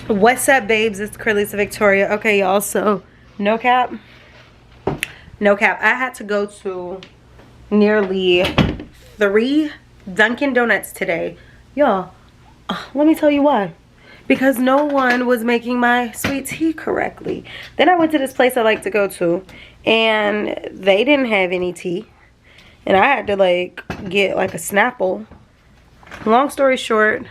What's up, babes? It's Curly's Victoria. Okay, y'all, so no cap, I had to go to nearly 3 Dunkin' Donuts today. Y'all, let me tell you why. Because no one was making my sweet tea correctly. Then I went to this place I like to go to, and they didn't have any tea. And I had to like get like a Snapple. Long story short,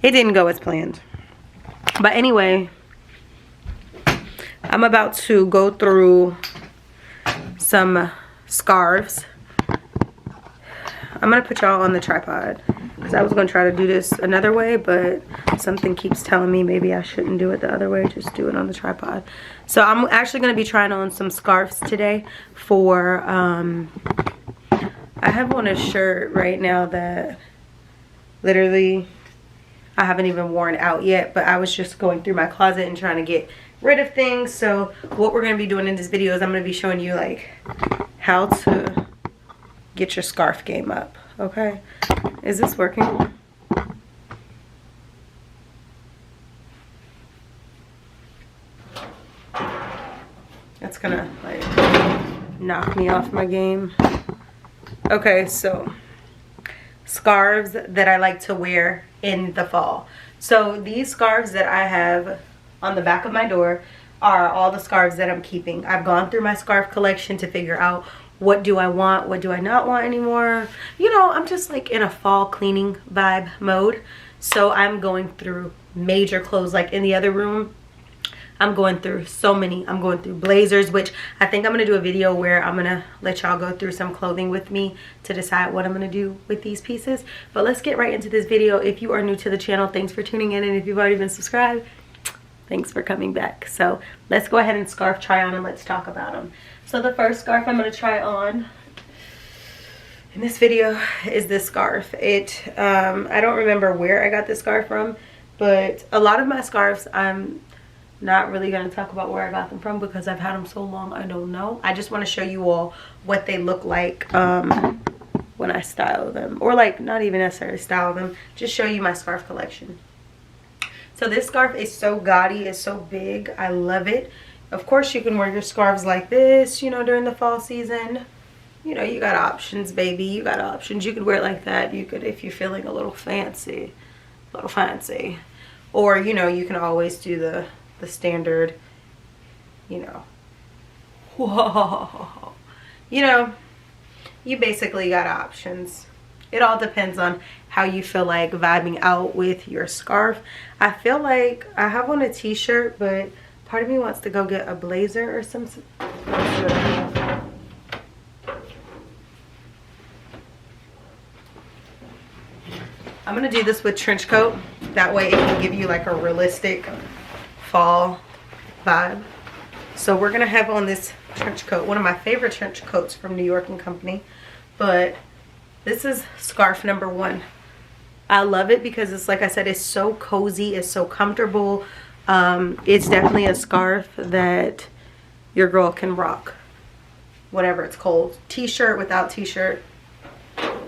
it didn't go as planned. But anyway, I'm about to go through some scarves. I'm gonna put y'all on the tripod because I was gonna try to do this another way, but something keeps telling me maybe I shouldn't do it the other way, just do it on the tripod. So I'm actually gonna be trying on some scarves today for I have on a shirt right now that literally I haven't even worn out yet, but I was just going through my closet and trying to get rid of things. So what we're going to be doing in this video is I'm going to be showing you like how to get your scarf game up. Okay, is this working? That's gonna like knock me off my game. Okay, so scarves that I like to wear in the fall. So these scarves that I have on the back of my door are all the scarves that I'm keeping. I've gone through my scarf collection to figure out what do I want, what do I not want anymore. You know, I'm just like in a fall cleaning vibe mode. So I'm going through major clothes. Like in the other room, I'm going through so many. I'm going through blazers, which I think I'm going to do a video where I'm going to let y'all go through some clothing with me to decide what I'm going to do with these pieces. But let's get right into this video. If you are new to the channel, thanks for tuning in. And if you've already been subscribed, thanks for coming back. So let's go ahead and scarf try on and let's talk about them. So the first scarf I'm going to try on in this video is this scarf. I don't remember where I got this scarf from, but a lot of my scarves I'm not really going to talk about where I got them from because I've had them so long I don't know. I just want to show you all what they look like when I style them, or like not even necessarily style them, just show you my scarf collection. So this scarf is so gaudy, it's so big, I love it. Of course you can wear your scarves like this, you know, during the fall season. You know, you got options, baby, you got options. You could wear it like that. You could, if you're feeling a little fancy, or you know, you can always do the standard, you know, whoa, you know, you basically got options. It all depends on how you feel like vibing out with your scarf. I feel like I have on a t-shirt, but part of me wants to go get a blazer or something. I'm gonna do this with trench coat. That way it can give you like a realistic fall vibe. So we're gonna have on this trench coat, one of my favorite trench coats from New York and Company, but this is scarf number 1. I love it because it's, like I said, it's so cozy, it's so comfortable. It's definitely a scarf that your girl can rock whatever it's cold, t-shirt, without t-shirt.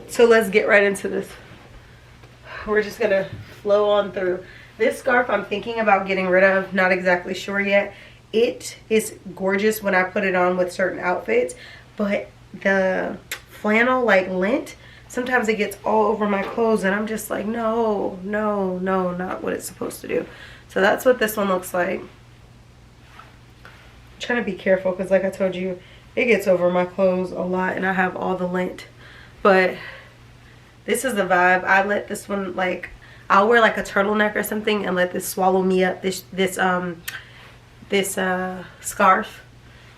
So let's get right into this. We're just gonna flow on through. This scarf I'm thinking about getting rid of, not exactly sure yet. It is gorgeous when I put it on with certain outfits, but the flannel like lint, sometimes it gets all over my clothes and I'm just like, no, no, no, not what it's supposed to do. So that's what this one looks like. I'm trying to be careful because like I told you, it gets over my clothes a lot and I have all the lint. But this is the vibe. I let this one, like, I'll wear like a turtleneck or something and let this swallow me up, this scarf,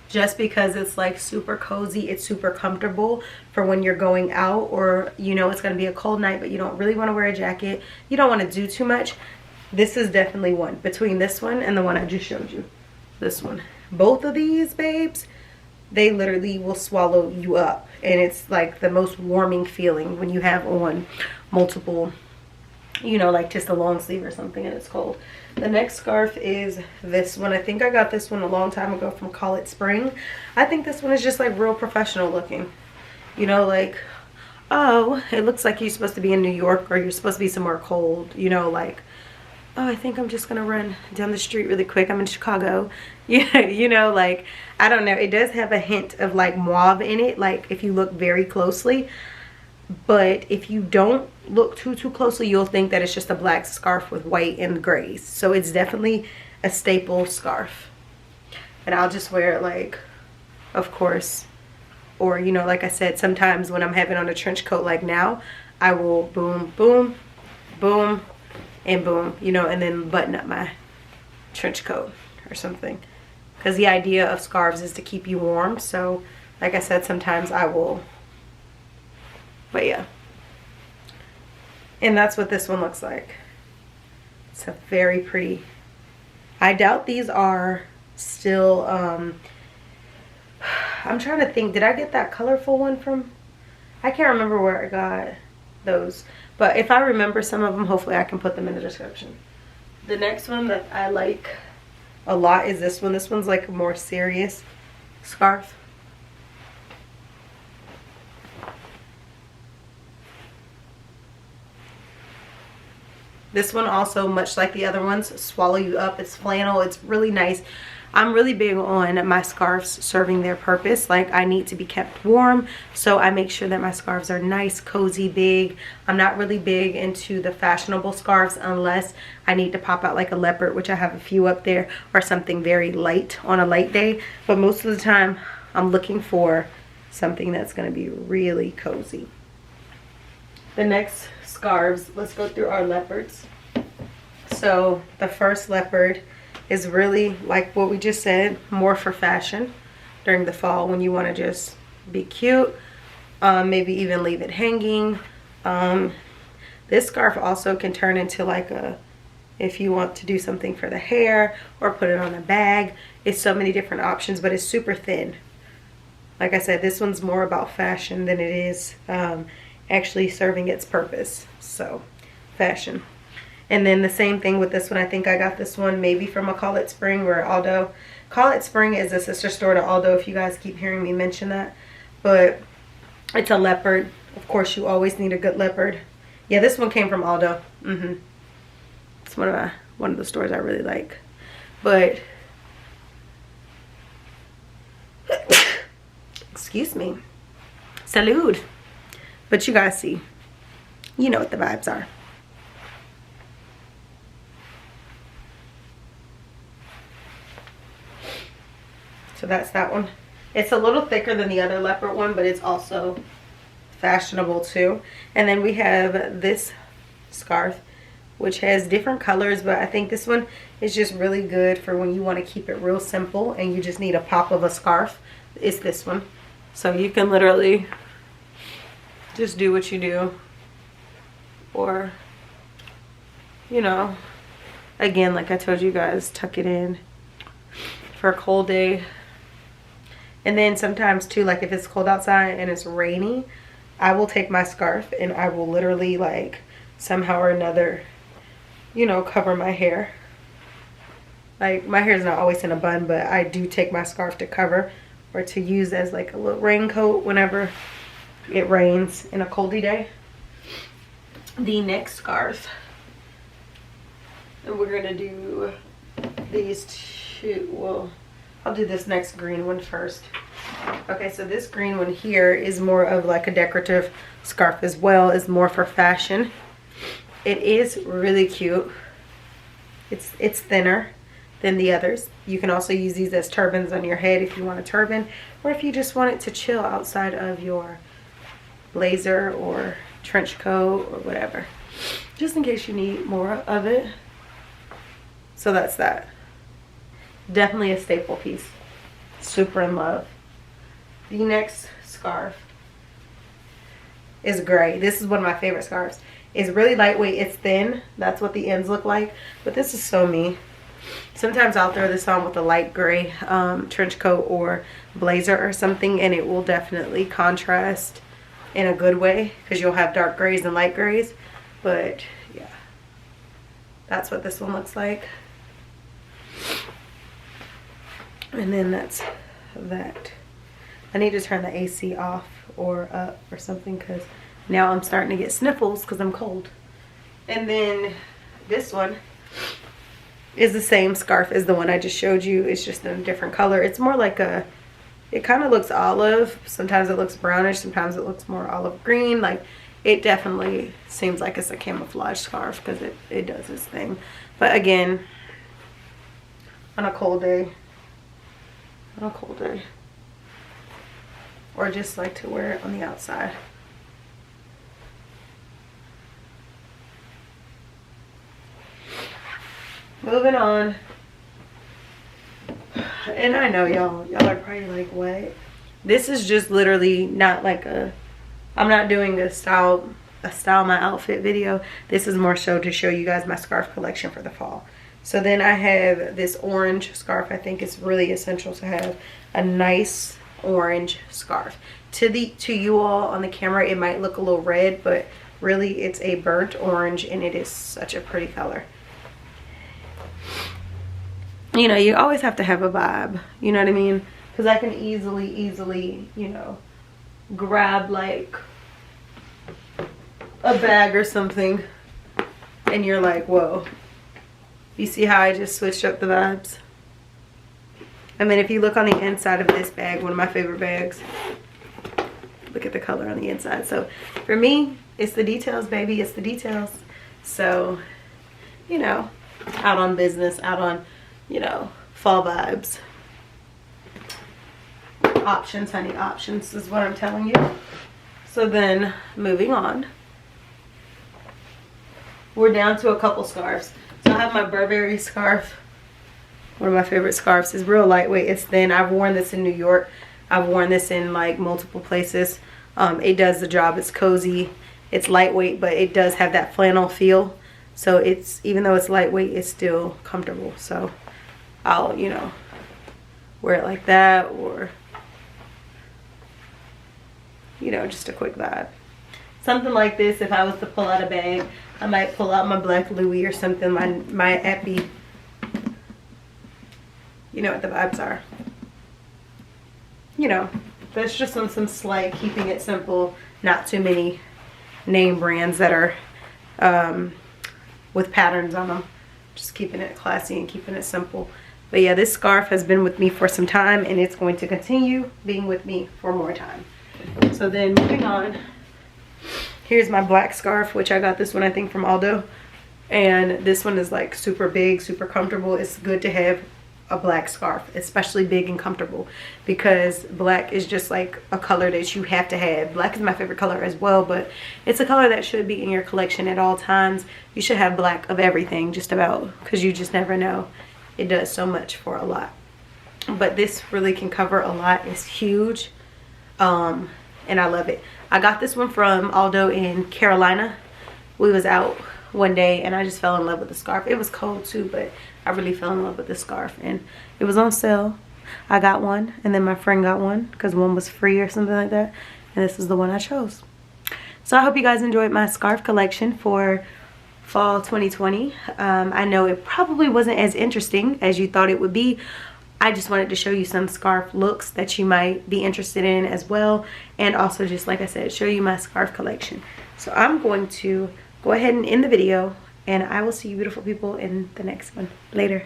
just because it's like super cozy, it's super comfortable for when you're going out, or you know it's gonna be a cold night but you don't really want to wear a jacket, you don't want to do too much. This is definitely one between this one and the one I just showed you. This one, both of these babes, they literally will swallow you up, and it's like the most warming feeling when you have on multiple, you know, like just a long sleeve or something and it's cold. The next scarf is this one. I think I got this one a long time ago from Call It Spring. I think this one is just like real professional looking, you know, like, oh, it looks like you're supposed to be in New York or you're supposed to be somewhere cold, you know, like oh, I think I'm just gonna run down the street really quick. I'm in Chicago. Yeah, you know, like, I don't know. It does have a hint of like mauve in it, like if you look very closely. But if you don't look too closely, you'll think that it's just a black scarf with white and grays. So it's definitely a staple scarf. And I'll just wear it like, of course, or, you know, like I said, sometimes when I'm having on a trench coat like now, I will boom, boom, boom, and boom, you know, and then button up my trench coat or something. Because the idea of scarves is to keep you warm. So, like I said, sometimes I will, but yeah. And that's what this one looks like. It's a very pretty, I doubt these are still, I'm trying to think, did I get that colorful one from, I can't remember where I got those. But if I remember some of them, hopefully I can put them in the description. The next one that I like a lot is this one. This one's like a more serious scarf. This one also, much like the other ones, swallow you up. It's flannel. It's really nice. I'm really big on my scarves serving their purpose. Like, I need to be kept warm, so I make sure that my scarves are nice, cozy, big. I'm not really big into the fashionable scarves unless I need to pop out like a leopard, which I have a few up there, or something very light on a light day. But most of the time, I'm looking for something that's going to be really cozy. The next scarves, let's go through our leopards. So the first leopard is really like what we just said, more for fashion during the fall when you want to just be cute, maybe even leave it hanging. This scarf also can turn into like a, if you want to do something for the hair or put it on a bag. It's so many different options, but it's super thin. Like I said, this one's more about fashion than it is actually serving its purpose. So fashion. And then the same thing with this one. I think I got this one maybe from a Call It Spring or Aldo. Call It Spring is a sister store to Aldo, if you guys keep hearing me mention that. But it's a leopard. Of course, you always need a good leopard. Yeah, this one came from Aldo. It's one of the stores I really like. But excuse me. Salud. But you guys see, you know what the vibes are. So that's that one. It's a little thicker than the other leopard one, but it's also fashionable too. And then we have this scarf, which has different colors, but I think this one is just really good for when you want to keep it real simple and you just need a pop of a scarf. It's this one. So you can literally just do what you do, or, you know, again, like I told you guys, tuck it in for a cold day. And then sometimes too, like if it's cold outside and it's rainy, I will take my scarf and I will literally like somehow or another, you know, cover my hair. Like, my hair is not always in a bun, but I do take my scarf to cover or to use as like a little raincoat whenever it rains in a coldy day. The next scarf, and we're gonna do these two. Well, I'll do this next green one first. Okay, so this green one here is more of like a decorative scarf as well. It's more for fashion. It is really cute. It's thinner than the others. You can also use these as turbans on your head if you want a turban, or if you just want it to chill outside of your blazer or trench coat or whatever, just in case you need more of it. So that's that. Definitely a staple piece. Super in love. The next scarf is gray. This is one of my favorite scarves. It's really lightweight. It's thin. That's what the ends look like. But this is so me. Sometimes I'll throw this on with a light gray trench coat or blazer or something, and it will definitely contrast in a good way, because you'll have dark grays and light grays. But yeah, that's what this one looks like. And then that's that. I need to turn the AC off or up or something, because now I'm starting to get sniffles because I'm cold. And then this one is the same scarf as the one I just showed you. It's just in a different color. It's more like a, it kind of looks olive. Sometimes it looks brownish. Sometimes it looks more olive green. Like, it definitely seems like it's a camouflage scarf because it does its thing. But again, on a cold day, or just like to wear it on the outside. Moving on. And I know y'all are probably like, what? This is just literally not like a, I'm not doing a style my outfit video. This is more so to show you guys my scarf collection for the fall. So then I have this orange scarf. I think it's really essential to have a nice orange scarf. To you all on the camera, it might look a little red, but really it's a burnt orange, and it is such a pretty color. You know, you always have to have a vibe, you know what I mean? Because I can easily, you know, grab like a bag or something and you're like, whoa. You see how I just switched up the vibes? And then if you look on the inside of this bag, one of my favorite bags, look at the color on the inside. So for me, it's the details, baby. It's the details. So, you know, out on business, out on, you know, fall vibes. Options, honey, options is what I'm telling you. So then moving on, we're down to a couple scarves. So I have my Burberry scarf. One of my favorite scarves. Is real lightweight. It's thin. I've worn this in New York. I've worn this in like multiple places. It does the job. It's cozy. It's lightweight, but it does have that flannel feel. So it's, even though it's lightweight, it's still comfortable. So I'll, you know, wear it like that, or, you know, just a quick vibe. Something like this, if I was to pull out a bag, I might pull out my black Louis or something, my Epi. You know what the vibes are. You know, that's just some slight, keeping it simple, not too many name brands that are with patterns on them. Just keeping it classy and keeping it simple. But yeah, this scarf has been with me for some time, and it's going to continue being with me for more time. So then moving on, here's my black scarf, which I got this one I think from Aldo. And this one is like super big, super comfortable. It's good to have a black scarf, especially big and comfortable, because black is just like a color that you have to have. Black is my favorite color as well, but it's a color that should be in your collection at all times. You should have black of everything, just about, because you just never know. It does so much for a lot. But this really can cover a lot. It's huge, and I love it. I got this one from Aldo in Carolina. We was out one day and I just fell in love with the scarf. It was cold too, but I really fell in love with the scarf, and it was on sale. I got one, and then my friend got one because one was free or something like that, and this is the one I chose. So I hope you guys enjoyed my scarf collection for fall 2020. I know it probably wasn't as interesting as you thought it would be. I just wanted to show you some scarf looks that you might be interested in as well, and also, just like I said, show you my scarf collection. So I'm going to go ahead and end the video, and I will see you beautiful people in the next one. Later.